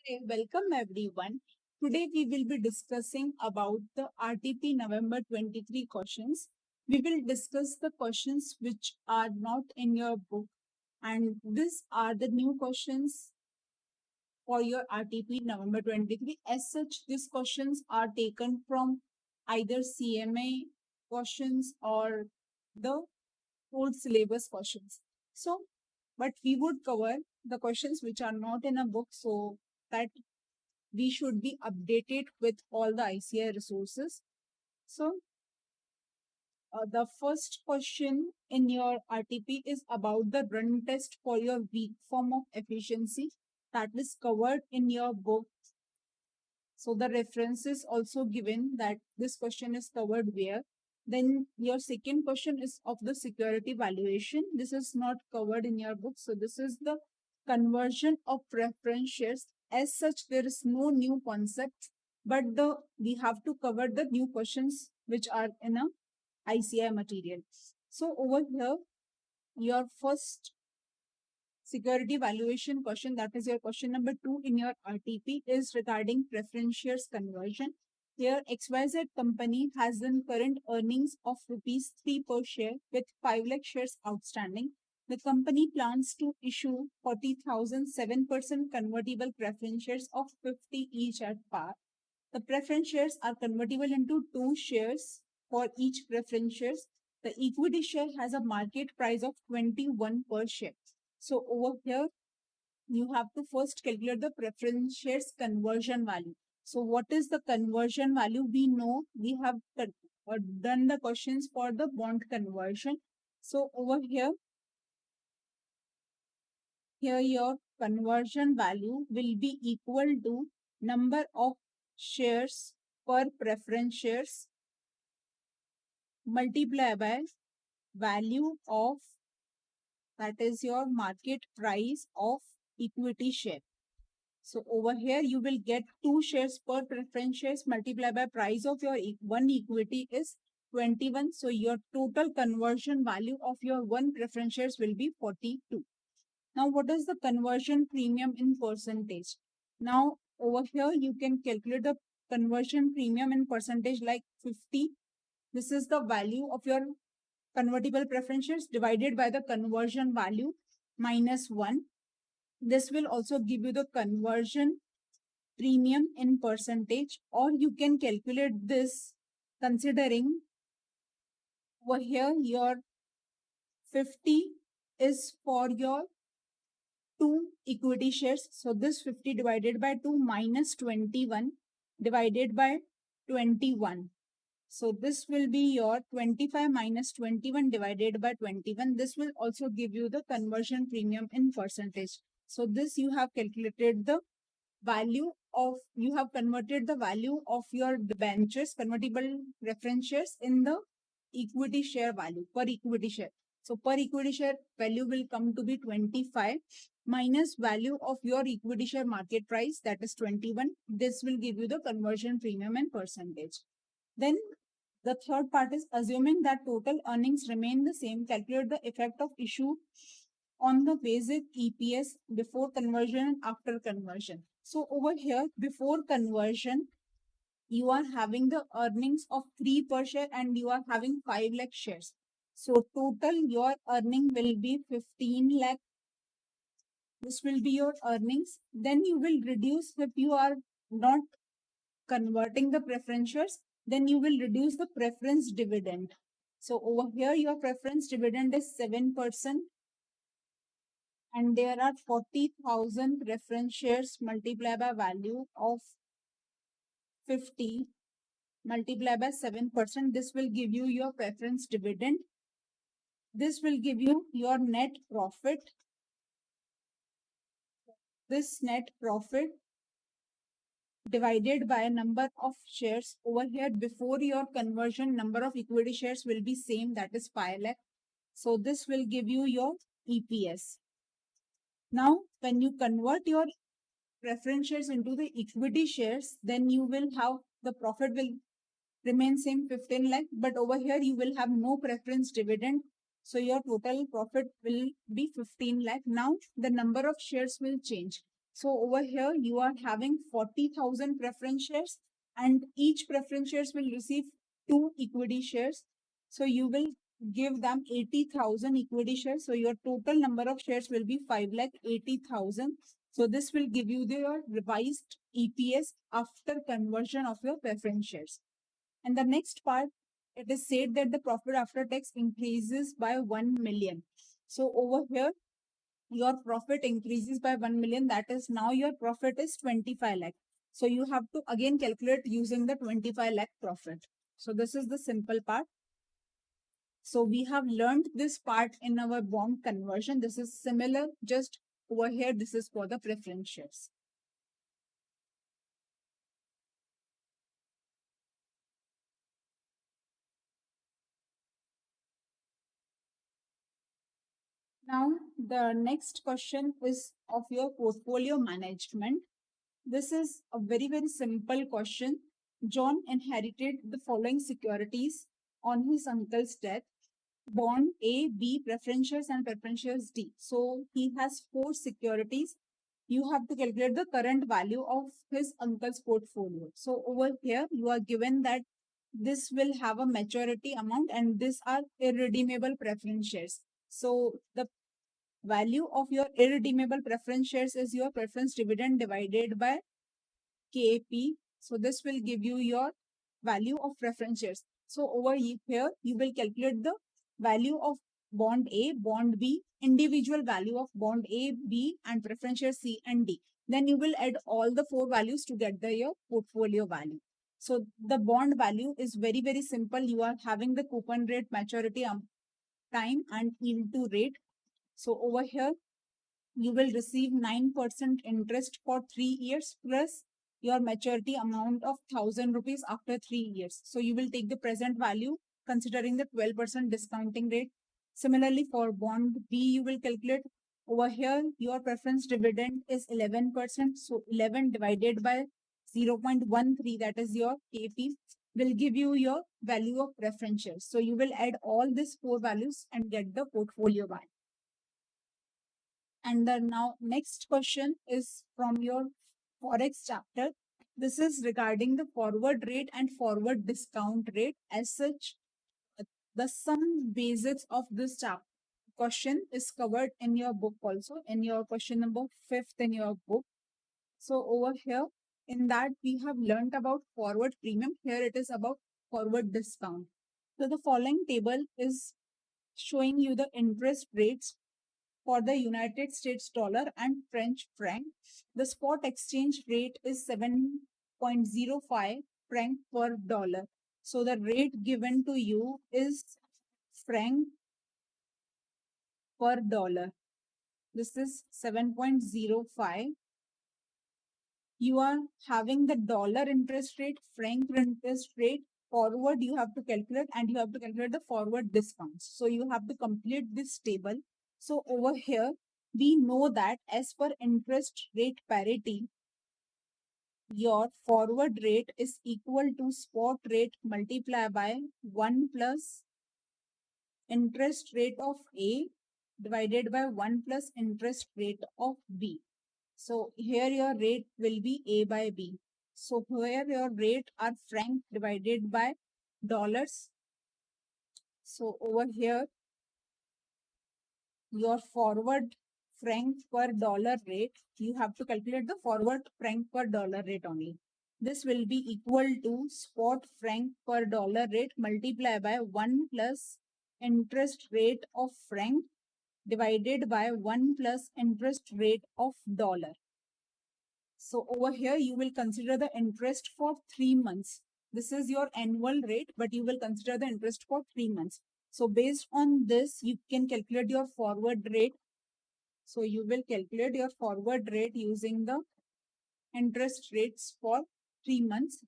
Hey, welcome everyone. Today we will be discussing about the RTP November 23 questions. We will discuss the questions which are not in your book, and these are the new questions for your RTP November 23. As such, these questions are taken from either CMA questions or the old syllabus questions. So, but we would cover the questions which are not in a book so that we should be updated with all the ICAI resources. So, the first question in your RTP is about the run test for your weak form of efficiency that is covered in your book. So, the reference is also given that this question is covered where. Then, your second question is of the security valuation. This is not covered in your book. So, this is the conversion of preference shares. As such, there is no new concept, but we have to cover the new questions which are in a ICAI material. So over here, your first security valuation question, that is your question number 2 in your RTP, is regarding preference shares conversion. Here, XYZ company has an current earnings of rupees 3 per share with 5 lakh shares outstanding. The company plans to issue 40,000 7% convertible preference shares of 50 each at par. The preference shares are convertible into 2 shares for each preference shares. The equity share has a market price of 21 per share. So over here, you have to first calculate the preference shares conversion value. So what is the conversion value? We know we have done the questions for the bond conversion. So over here your conversion value will be equal to number of shares per preference shares multiply by value of, that is your market price of equity share. So over here you will get 2 shares per preference shares multiplied by price of your one equity is 21. So your total conversion value of your one preference shares will be 42. Now what is the conversion premium in percentage? Now over here you can calculate the conversion premium in percentage like 50. This is the value of your convertible preference shares divided by the conversion value minus 1. This will also give you the conversion premium in percentage, or you can calculate this considering over here your 50 is for your 2 equity shares. So this 50 divided by 2 minus 21 divided by 21. So this will be your 25 minus 21 divided by 21. This will also give you the conversion premium in percentage. So this you have calculated the value of, you have converted the value of your debentures, convertible preference shares in the equity share value per equity share. So per equity share value will come to be 25 minus value of your equity share market price, that is 21. This will give you the conversion premium and percentage. Then the third part is assuming that total earnings remain the same, calculate the effect of issue on the basic EPS before conversion and after conversion. So over here, before conversion, you are having the earnings of 3 per share and you are having 5 lakh shares. So total your earning will be 15 lakh. This will be your earnings. Then you will reduce, if you are not converting the preference shares, then you will reduce the preference dividend. So over here, your preference dividend is 7%. And there are 40,000 preference shares multiplied by value of 50 multiplied by 7%. This will give you your preference dividend. This will give you your net profit. This net profit divided by number of shares. Over here, before your conversion, number of equity shares will be same, that is 5 lakh. So this will give you your EPS. Now, when you convert your preference shares into the equity shares, then you will have the profit will remain same 15 lakh, but over here you will have no preference dividend. So your total profit will be 15 lakh. Now the number of shares will change. So over here, you are having 40,000 preference shares, and each preference shares will receive 2 equity shares. So you will give them 80,000 equity shares. So your total number of shares will be 5,80,000. So this will give you your revised EPS after conversion of your preference shares. And the next part, it is said that the profit after tax increases by 1 million. So over here, your profit increases by 1 million. That is, now your profit is 25 lakh. So you have to again calculate using the 25 lakh profit. So this is the simple part. So we have learned this part in our bond conversion. This is similar, just over here, this is for the preference shares. Now, the next question is of your portfolio management. This is a very, very simple question. John inherited the following securities on his uncle's death: bond A, B, preferentials, and preferentials D. So he has 4 securities. You have to calculate the current value of his uncle's portfolio. So over here, you are given that this will have a maturity amount, and these are irredeemable preference shares. So the value of your irredeemable preference shares is your preference dividend divided by KP. So this will give you your value of preference shares. So over here, you will calculate the value of bond A, bond B, individual value of bond A, B, and preference share C and D. Then you will add all the 4 values to get your portfolio value. So the bond value is very, very simple. You are having the coupon rate, maturity time, and yield to rate. So over here, you will receive 9% interest for 3 years plus your maturity amount of 1000 rupees after 3 years. So you will take the present value considering the 12% discounting rate. Similarly, for bond B, you will calculate over here your preference dividend is 11%. So 11 divided by 0.13, that is your KP, will give you your value of preference shares. So you will add all these 4 values and get the portfolio value. And the now next question is from your Forex chapter. This is regarding the forward rate and forward discount rate. As such, the some basics of this chapter question is covered in your book also, in your question number 5th in your book. So over here, in that we have learned about forward premium. Here it is about forward discount. So the following table is showing you the interest rates for the United States dollar and French franc. The spot exchange rate is 7.05 franc per dollar. So the rate given to you is franc per dollar. This is 7.05. You are having the dollar interest rate, franc interest rate, forward you have to calculate, and you have to calculate the forward discounts. So you have to complete this table. So over here, we know that as per interest rate parity, your forward rate is equal to spot rate multiplied by 1 plus interest rate of A divided by 1 plus interest rate of B. So here your rate will be A by B. So here your rate are franc divided by dollars. So over here, your forward franc per dollar rate, you have to calculate the forward franc per dollar rate only. This will be equal to spot franc per dollar rate multiplied by 1 plus interest rate of franc divided by 1 plus interest rate of dollar. So over here, you will consider the interest for 3 months. This is your annual rate, but you will consider the interest for 3 months. So based on this, you can calculate your forward rate. So you will calculate your forward rate using the interest rates for 3 months.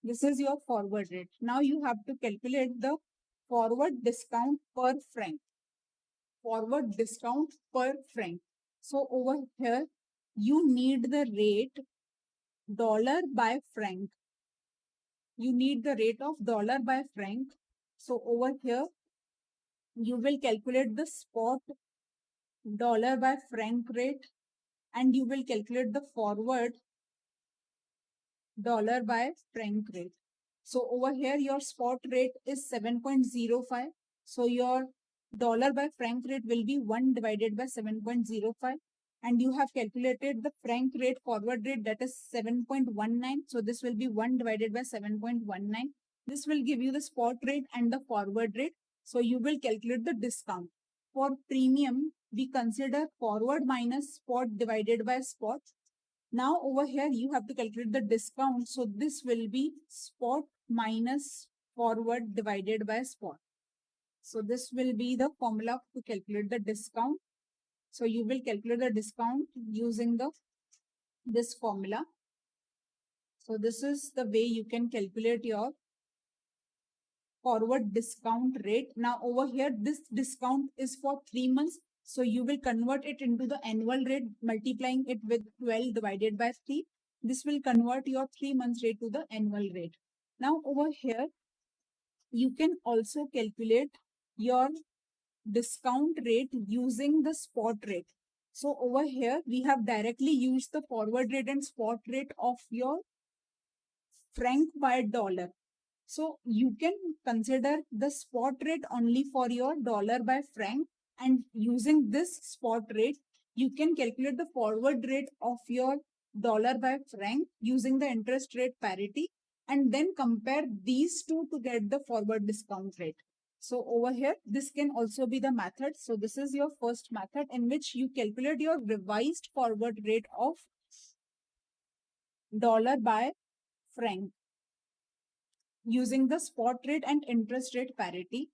This is your forward rate. Now you have to calculate the forward discount per franc. Forward discount per franc. So over here, you need the rate dollar by franc. You need the rate of dollar by franc. So over here, you will calculate the spot dollar by franc rate, and you will calculate the forward dollar by franc rate. So over here, your spot rate is 7.05. So your dollar by franc rate will be 1 divided by 7.05. And you have calculated the franc rate forward rate, that is 7.19. So this will be 1 divided by 7.19. This will give you the spot rate and the forward rate. So you will calculate the discount. For premium, we consider forward minus spot divided by spot. Now over here, you have to calculate the discount. So this will be spot minus forward divided by spot. So this will be the formula to calculate the discount. So you will calculate the discount using this formula. So this is the way you can calculate your forward discount rate. Now over here, this discount is for 3 months. So you will convert it into the annual rate, multiplying it with 12 divided by 3. This will convert your 3 months rate to the annual rate. Now over here, you can also calculate your discount rate using the spot rate. So over here, we have directly used the forward rate and spot rate of your franc by dollar. So you can consider the spot rate only for your dollar by franc, and using this spot rate, you can calculate the forward rate of your dollar by franc using the interest rate parity, and then compare these two to get the forward discount rate. So over here, this can also be the method. So this is your first method in which you calculate your revised forward rate of dollar by franc using the spot rate and interest rate parity.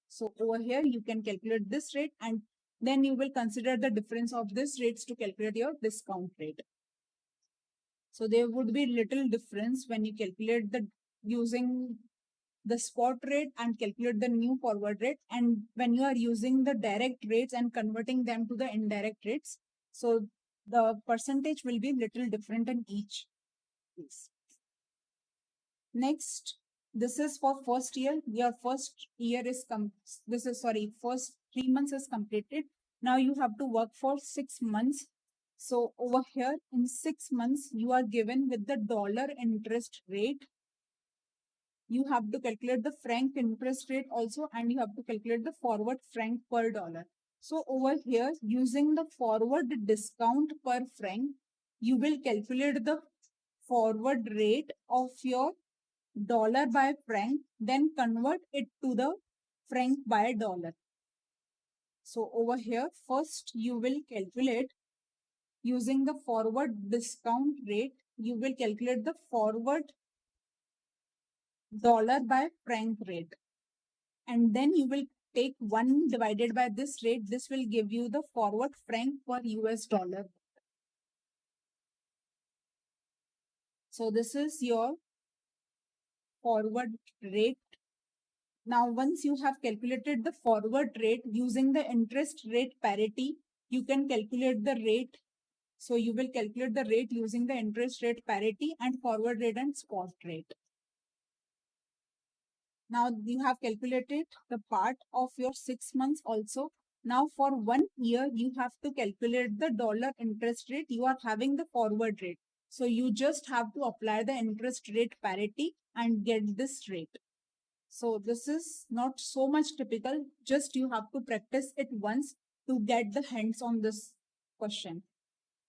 So over here, you can calculate this rate, and then you will consider the difference of these rates to calculate your discount rate. So there would be little difference when you calculate the using the spot rate and calculate the new forward rate, and when you are using the direct rates and converting them to the indirect rates. So the percentage will be little different in each case. Next, this is for first year. Your first year is first 3 months is completed. Now you have to work for 6 months. So over here in 6 months, you are given with the dollar interest rate. You have to calculate the franc interest rate also, and you have to calculate the forward franc per dollar. So over here, using the forward discount per franc, you will calculate the forward rate of your dollar by franc, then convert it to the franc by dollar. So over here, first you will calculate using the forward discount rate, you will calculate the forward dollar by franc rate. And then you will take 1 divided by this rate. This will give you the forward franc per US dollar. So this is your forward rate. Now, once you have calculated the forward rate using the interest rate parity, you can calculate the rate. So you will calculate the rate using the interest rate parity and forward rate and spot rate. Now you have calculated the part of your 6 months also. Now for 1 year, you have to calculate the dollar interest rate. You are having the forward rate. So you just have to apply the interest rate parity and get this rate. So this is not so much typical, just you have to practice it once to get the hands on this question.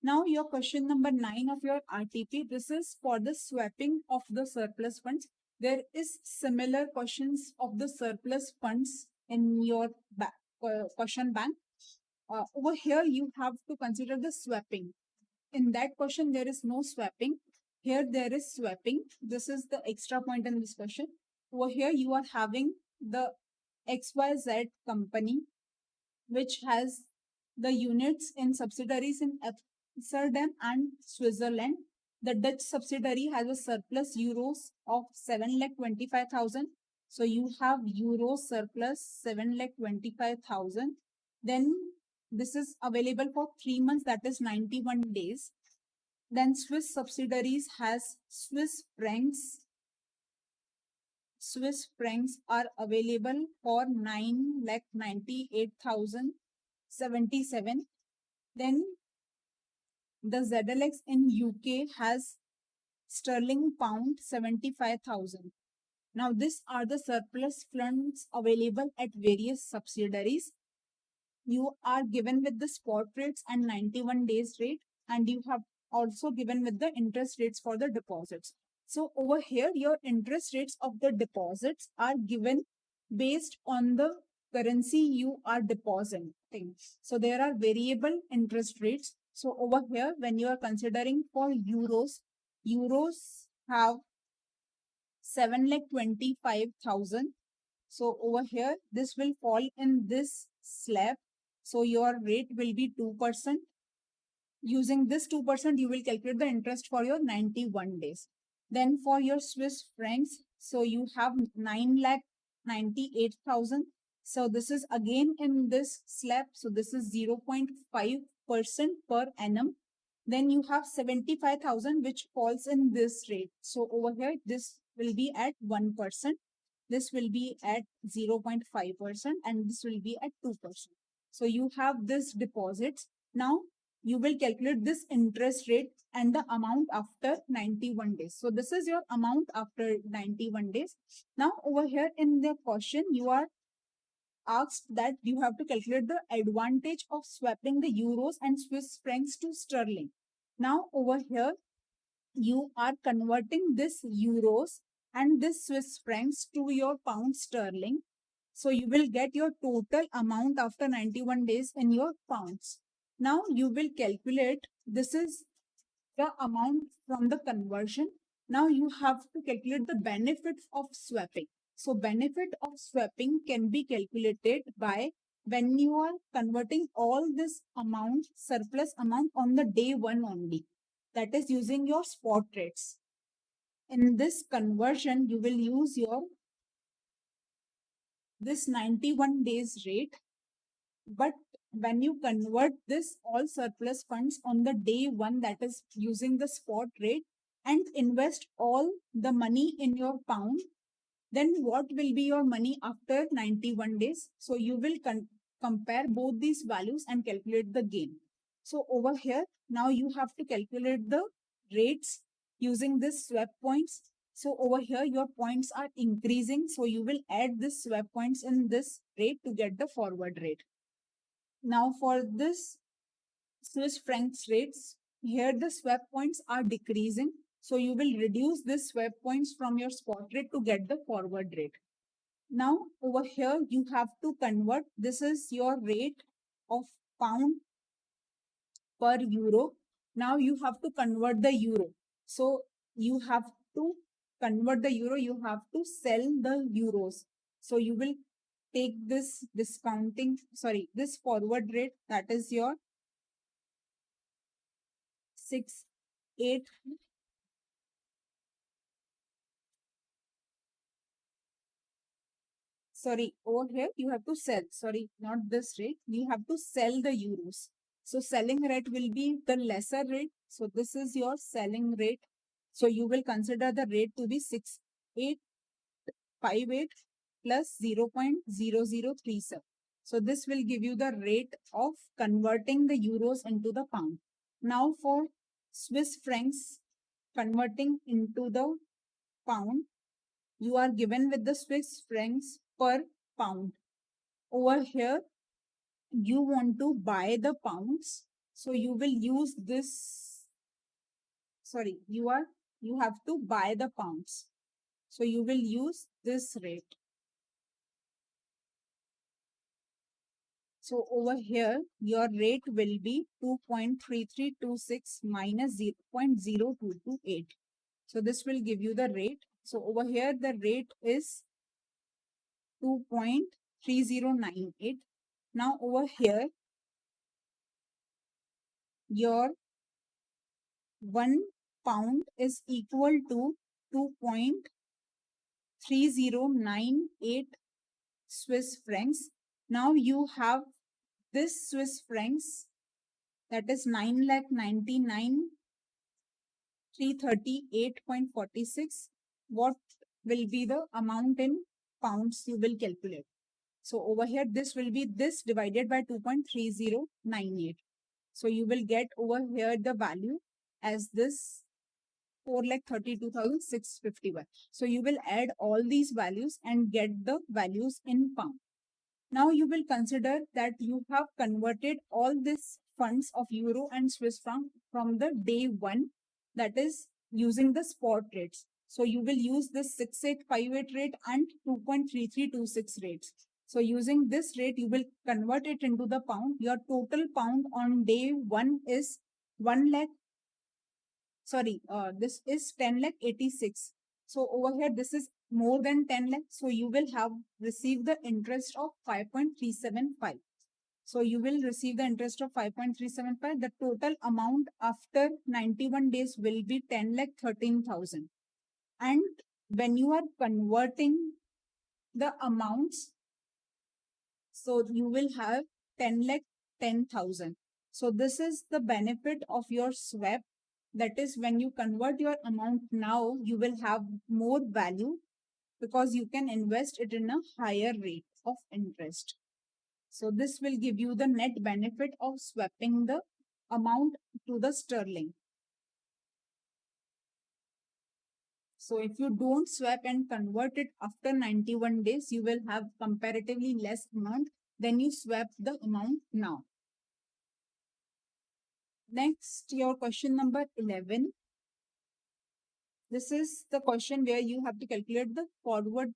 Now your question number 9 of your RTP, this is for the swapping of the surplus funds. There is similar questions of the surplus funds in your question bank. Over here, you have to consider the swapping. In that question, there is no swapping. Here, there is swapping. This is the extra point in this question. Over here, you are having the XYZ company, which has the units in subsidiaries in Amsterdam and Switzerland. The Dutch subsidiary has a surplus euros of 7,25,000. So you have euro surplus 7,25,000. Then this is available for 3 months, that is 91 days. Then Swiss subsidiaries has Swiss francs. Swiss francs are available for 9,98,077. Then the ZLX in UK has sterling pound 75,000. Now, these are the surplus funds available at various subsidiaries. You are given with the spot rates and 91 days rate, and you have also given with the interest rates for the deposits. So over here, your interest rates of the deposits are given based on the currency you are depositing. So there are variable interest rates. So over here, when you are considering for euros have 7,25,000. So over here, this will fall in this slab. So your rate will be 2%. Using this 2%, you will calculate the interest for your 91 days. Then for your Swiss francs, so you have 9,98,000. So this is again in this slab. So this is 0.5% per annum. Then you have 75,000, which falls in this rate. So over here, this will be at 1%. This will be at 0.5% and this will be at 2%. So you have this deposits. Now you will calculate this interest rate and the amount after 91 days. So this is your amount after 91 days. Now over here in the question, you are asked that you have to calculate the advantage of swapping the euros and Swiss francs to sterling. Now over here, you are converting this euros and this Swiss francs to your pound sterling. So you will get your total amount after 91 days in your pounds. Now you will calculate, this is the amount from the conversion. Now you have to calculate the benefits of swapping. So benefit of swapping can be calculated by when you are converting all this amount, surplus amount on the day one only. That is using your spot rates. In this conversion, you will use your this 91 days rate. But when you convert this all surplus funds on the day one, that is using the spot rate, and invest all the money in your pound, then what will be your money after 91 days? So you will compare both these values and calculate the gain. So over here, now you have to calculate the rates using this swap points. So over here, your points are increasing. So you will add this swap points in this rate to get the forward rate. Now for this Swiss francs rates, here the swap points are decreasing. So you will reduce this swap points from your spot rate to get the forward rate. Now over here, you have to convert. This is your rate of pound per euro. Now you have to convert the euro. So you have to convert the euro. You have to sell the euros. So you will take this this forward rate, that is your 6, 8. Over here you have to sell, not this rate. You have to sell the euros. So selling rate will be the lesser rate. So this is your selling rate. So you will consider the rate to be 6,858 plus 0.0037. So this will give you the rate of converting the euros into the pound. Now for Swiss francs converting into the pound, you are given with the Swiss francs per pound. Over here, you want to buy the pounds. So you will use this, you have to buy the pounds. So you will use this rate. So over here, your rate will be 2.3326 minus 0.0228. So this will give you the rate. So over here, the rate is 2.3098. Now over here, your 1 pound is equal to 2.3098 Swiss francs. Now you have this Swiss francs, that is 9,99,338.46. What will be the amount in pounds you will calculate? So over here, this will be this divided by 2.3098. So you will get over here the value as this 4,32,651. So you will add all these values and get the values in pound. Now you will consider that you have converted all these funds of euro and Swiss franc from the day one, that is using the spot rates. So you will use this 6858 rate and 2.3326 rates. So using this rate, you will convert it into the pound. Your total pound on day one is 1 lakh. Sorry, this is 10 lakh 86. So over here, this is more than 10 lakh. So you will have received the interest of 5.375. So you will receive the interest of 5.375. The total amount after 91 days will be 10 lakh 13,000. And when you are converting the amounts, so you will have 10 lakh 10,000. So this is the benefit of your swap. That is, when you convert your amount now, you will have more value because you can invest it in a higher rate of interest. So this will give you the net benefit of swapping the amount to the sterling. So if you don't swap and convert it after 91 days, you will have comparatively less amount than you swap the amount now. Next, your question number 11. This is the question where you have to calculate the forward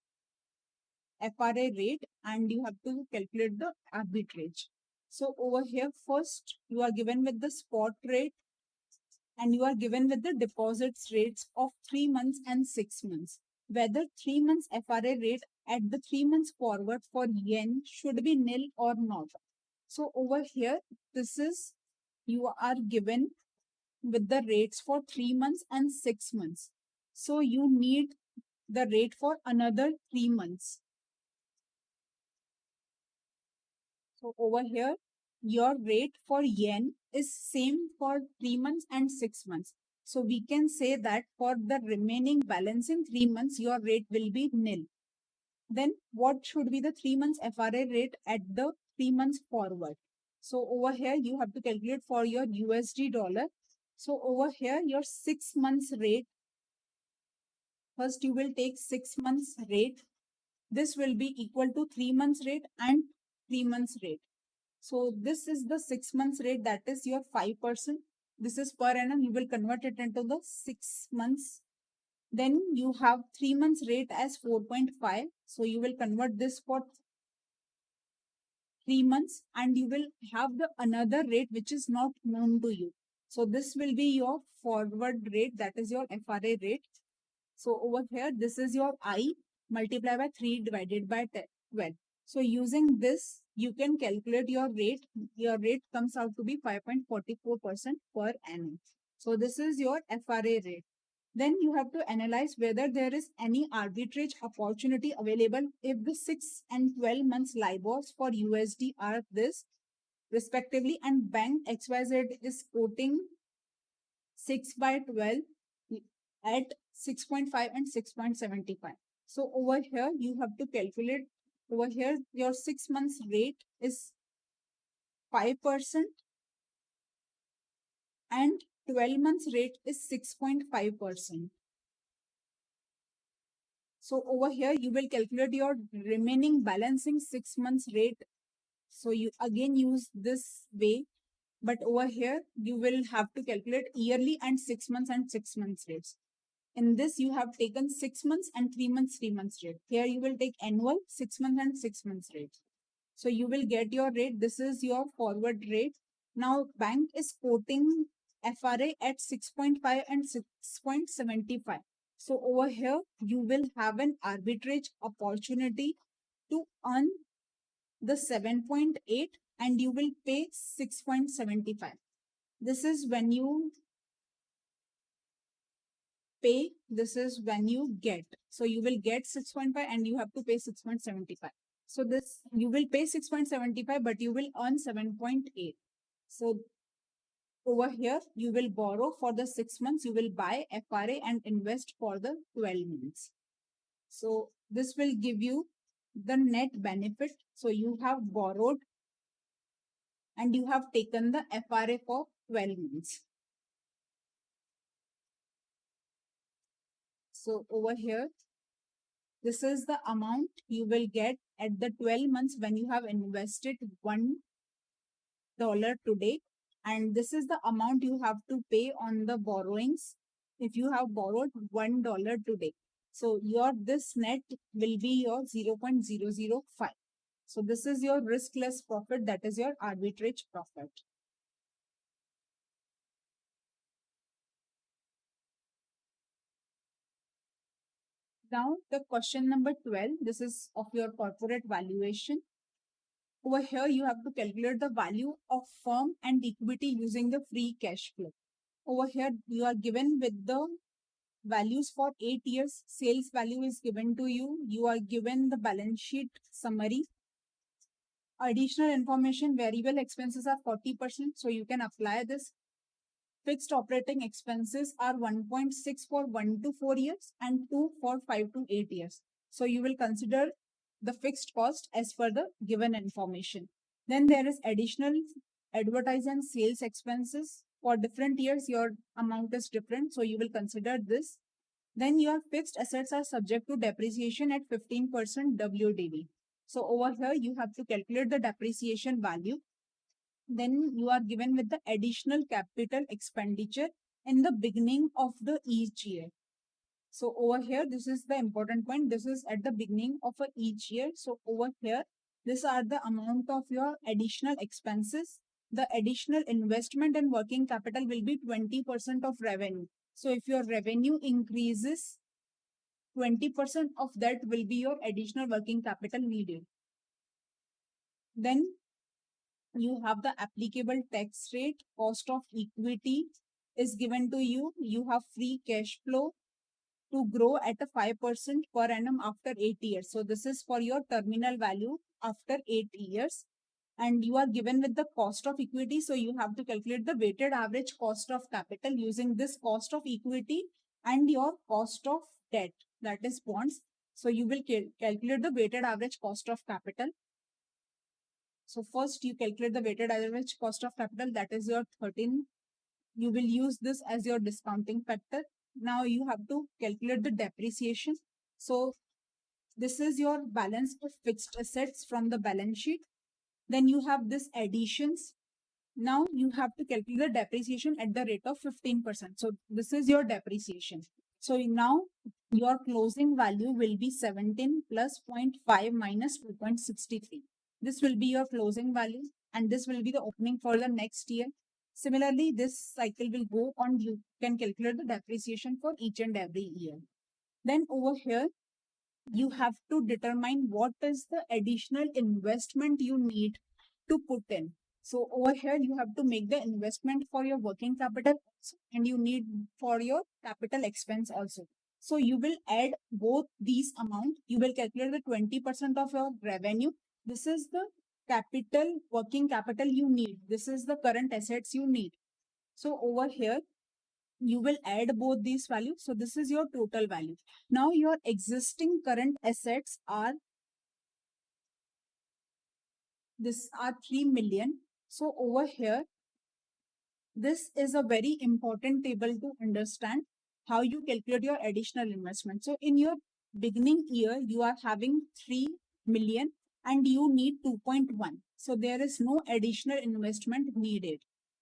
FRA rate and you have to calculate the arbitrage. So over here, first you are given with the spot rate and you are given with the deposits rates of 3 months and 6 months. Whether 3 months FRA rate at the 3 months forward for yen should be nil or not. So over here, this is, you are given with the rates for 3 months and 6 months. So you need the rate for another 3 months. So over here, your rate for yen is same for 3 months and 6 months. So we can say that for the remaining balance in 3 months, your rate will be nil. Then what should be the 3 months FRA rate at the 3 months forward? So over here, you have to calculate for your USD dollar. So over here, your 6 months rate, first you will take 6 months rate. This will be equal to 3 months rate and 3 months rate. So this is the 6 months rate, that is your 5%. This is per annum. You will convert it into the 6 months. Then you have 3 months rate as 4.5. So you will convert this for 3 months and you will have the another rate which is not known to you. So this will be your forward rate, that is your FRA rate. So over here, this is your I multiplied by 3 divided by 12. So using this, you can calculate your rate. Your rate comes out to be 5.44% per annum. So this is your FRA rate. Then you have to analyze whether there is any arbitrage opportunity available if the 6 and 12 months LIBORs for USD are this respectively and bank XYZ is quoting 6 by 12 at 6.5 and 6.75. So over here, you have to calculate. Over here, your 6 months rate is 5% and 12 months rate is 6.5%. So over here, you will calculate your remaining balancing 6 months rate. So you again use this way, but over here, you will have to calculate yearly and 6 months and 6 months rates. In this, you have taken 6 months and 3 months rate. Here you will take annual 6 months and 6 months rate. So you will get your rate. This is your forward rate. Now bank is quoting FRA at 6.5 and 6.75. So over here, you will have an arbitrage opportunity to earn the 7.8 and you will pay 6.75. This is when you pay, this is when you get. So you will get 6.5 and you have to pay 6.75. So this, you will pay 6.75, but you will earn 7.8. So over here, you will borrow for the 6 months, you will buy FRA and invest for the 12 months. So this will give you the net benefit. So you have borrowed and you have taken the FRA for 12 months. So over here, this is the amount you will get at the 12 months when you have invested $1 today. And this is the amount you have to pay on the borrowings if you have borrowed $1 today. So your this net will be your 0.005. So this is your riskless profit, that is your arbitrage profit. Now the question number 12, this is of your corporate valuation. Over here, you have to calculate the value of firm and equity using the free cash flow. Over here, you are given with the values for 8 years. Sales value is given to you. You are given the balance sheet summary. Additional information, variable expenses are 40%. So you can apply this. Fixed operating expenses are 1.6 for 1 to 4 years and 2 for 5 to 8 years. So you will consider the fixed cost as per the given information. Then there is additional advertise and sales expenses. For different years, your amount is different. So you will consider this. Then your fixed assets are subject to depreciation at 15% WDV. So over here, you have to calculate the depreciation value. Then you are given with the additional capital expenditure in the beginning of the each year. So over here, this is the important point. This is at the beginning of each year. So over here, these are the amount of your additional expenses. The additional investment in working capital will be 20% of revenue. So if your revenue increases, 20% of that will be your additional working capital needed. Then you have the applicable tax rate, cost of equity is given to you. You have free cash flow to grow at a 5% per annum after 8 years. So this is for your terminal value after 8 years. And you are given with the cost of equity. So you have to calculate the weighted average cost of capital using this cost of equity and your cost of debt, that is bonds. So you will calculate the weighted average cost of capital. So first you calculate the weighted average cost of capital, that is your 13. You will use this as your discounting factor. Now you have to calculate the depreciation. So this is your balance of fixed assets from the balance sheet. Then you have this additions. Now you have to calculate the depreciation at the rate of 15%. So this is your depreciation. So now your closing value will be 17 plus 0.5 minus 2.63. This will be your closing value and this will be the opening for the next year. Similarly, this cycle will go on. You can calculate the depreciation for each and every year. Then over here, you have to determine what is the additional investment you need to put in. So over here, you have to make the investment for your working capital and you need for your capital expense also. So you will add both these amount. You will calculate the 20% of your revenue. This is the capital, working capital you need. This is the current assets you need. So over here, you will add both these values. So this is your total value. Now your existing current assets are, this are 3 million. So over here, this is a very important table to understand how you calculate your additional investment. So in your beginning year, you are having 3 million and you need 2.1. So there is no additional investment needed.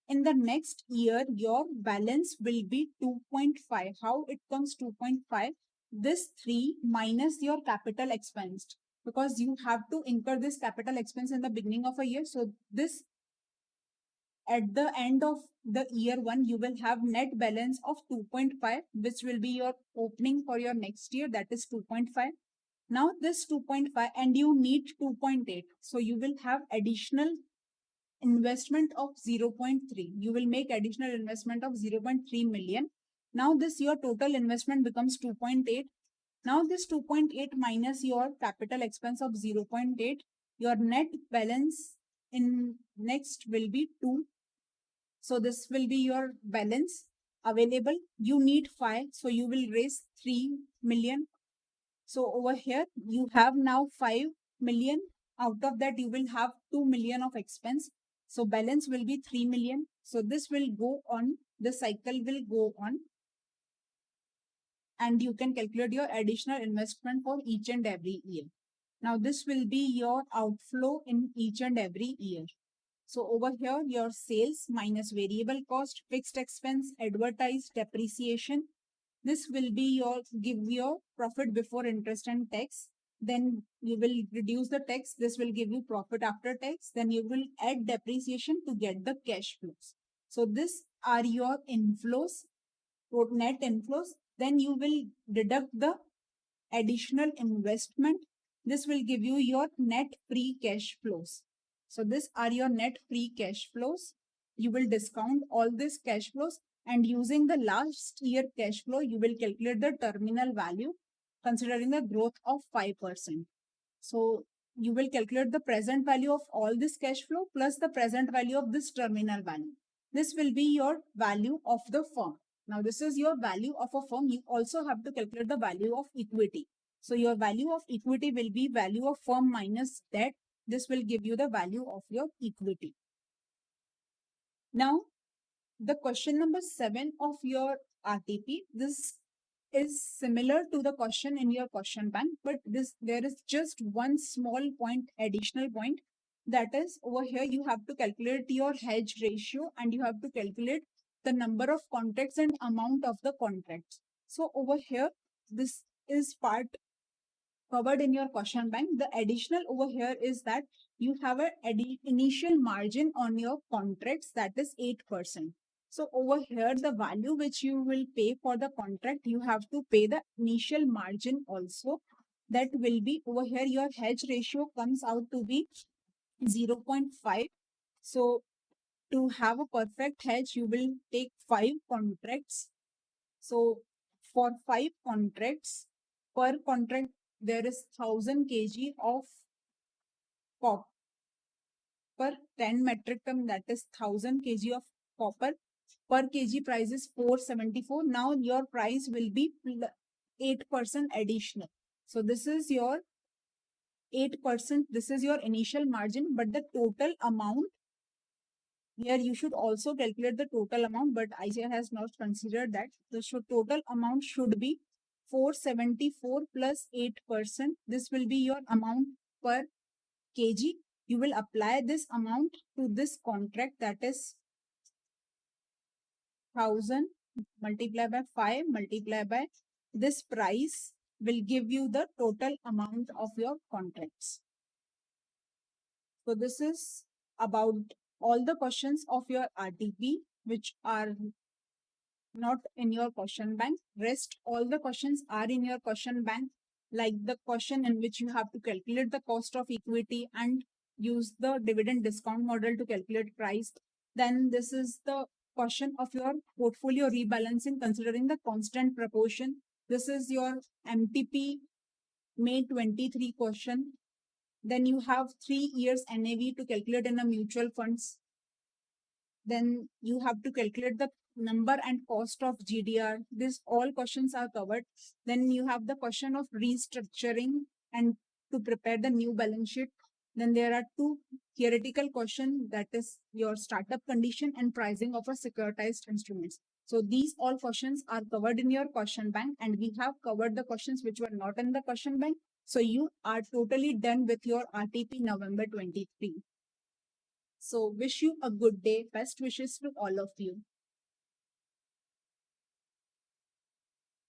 In the next year, your balance will be 2.5. How it comes 2.5? This 3 minus your capital expense, because you have to incur this capital expense in the beginning of a year. So this, at the end of the year 1, you will have net balance of 2.5, which will be your opening for your next year, that is 2.5. Now this 2.5 and you need 2.8. So you will have additional investment of 0.3. You will make additional investment of 0.3 million. Now this your total investment becomes 2.8. Now this 2.8 minus your capital expense of 0.8, your net balance in next will be 2. So this will be your balance available. You need 5. So you will raise 3 million. So over here, you have now 5 million. Out of that, you will have 2 million of expense. So balance will be 3 million. So this will go on, the cycle will go on, and you can calculate your additional investment for each and every year. Now this will be your outflow in each and every year. So over here, your sales minus variable cost, fixed expense, advertised, depreciation. This will be your, give your profit before interest and tax. Then you will reduce the tax. This will give you profit after tax. Then you will add depreciation to get the cash flows. So this are your inflows, net inflows. Then you will deduct the additional investment. This will give you your net free cash flows. So this are your net free cash flows. You will discount all these cash flows, and using the last year cash flow, you will calculate the terminal value considering the growth of 5%. So you will calculate the present value of all this cash flow plus the present value of this terminal value. This will be your value of the firm. Now this is your value of a firm. You also have to calculate the value of equity. So your value of equity will be value of firm minus debt. This will give you the value of your equity. Now the question number 7 of your RTP, this is similar to the question in your question bank, but there is just one small point, additional point, that is over here you have to calculate your hedge ratio and you have to calculate the number of contracts and amount of the contracts. So over here, this is part covered in your question bank. The additional over here is that you have an initial margin on your contracts, that is 8%. So over here, the value which you will pay for the contract, you have to pay the initial margin also. That will be over here, your hedge ratio comes out to be 0.5. So to have a perfect hedge, you will take 5 contracts. So for 5 contracts, per contract, there is 1000 kg of copper, 10 metric ton, that is 1000 kg of copper. Per kg price is 474. Now your price will be 8% additional. So this is your 8%. This is your initial margin, but the total amount, here you should also calculate the total amount, but ICAI has not considered that. The total amount should be 474 plus 8%. This will be your amount per kg. You will apply this amount to this contract, that is 1000 multiplied by 5 multiplied by this price will give you the total amount of your contracts. So this is about all the questions of your RTP which are not in your question bank. Rest all the questions are in your question bank, like the question in which you have to calculate the cost of equity and use the dividend discount model to calculate price. Then this is the question of your portfolio rebalancing considering the constant proportion. This is your MTP May 23 question. Then you have 3 years NAV to calculate in a mutual funds. Then you have to calculate the number and cost of GDR. These all questions are covered. Then you have the question of restructuring and to prepare the new balance sheet. Then there are 2 theoretical questions, that is your startup condition and pricing of a securitized instruments. So these all questions are covered in your question bank, and we have covered the questions which were not in the question bank. So you are totally done with your RTP November 23. So wish you a good day. Best wishes to all of you.